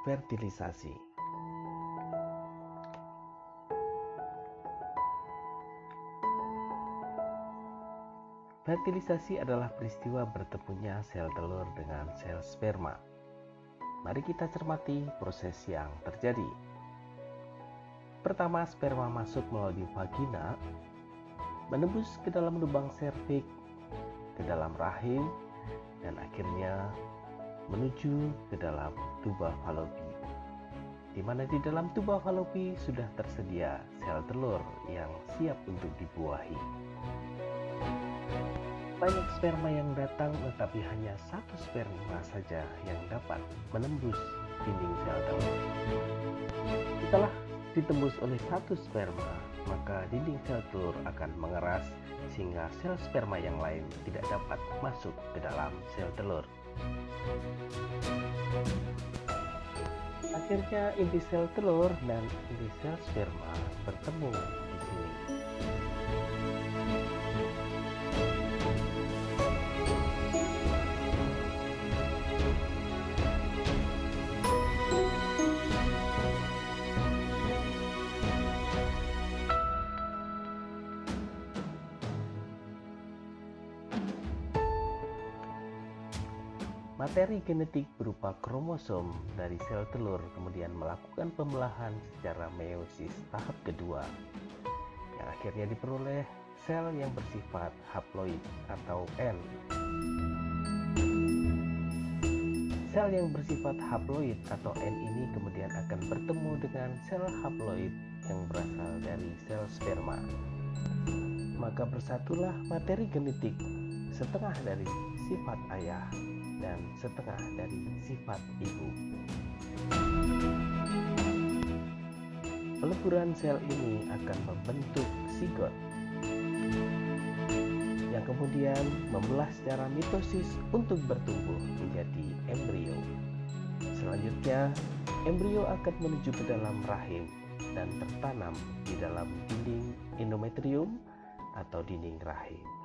Fertilisasi. Fertilisasi adalah peristiwa bertemunya sel telur dengan sel sperma. Mari kita cermati proses yang terjadi. Pertama, sperma masuk melalui vagina, menembus ke dalam lubang serviks, ke dalam rahim, dan akhirnya menuju ke dalam tuba falopi, di mana di dalam tuba falopi sudah tersedia sel telur yang siap untuk dibuahi. Banyak sperma yang datang, tetapi hanya satu sperma saja yang dapat menembus dinding sel telur. Setelah ditembus oleh satu sperma, maka dinding sel telur akan mengeras sehingga sel sperma yang lain tidak dapat masuk ke dalam sel telur. Akhirnya inti sel telur dan inti sel sperma bertemu di sini. Materi genetik berupa kromosom dari sel telur kemudian melakukan pembelahan secara meiosis tahap kedua, yang akhirnya diperoleh sel yang bersifat haploid atau N. Sel yang bersifat haploid atau N ini kemudian akan bertemu dengan sel haploid yang berasal dari sel sperma. Maka bersatulah materi genetik, setengah dari sifat ayah dan setengah dari sifat ibu. Peleburan sel ini akan membentuk zigot yang kemudian membelah secara mitosis untuk bertumbuh menjadi embrio. Selanjutnya, embrio akan menuju ke dalam rahim dan tertanam di dalam dinding endometrium atau dinding rahim.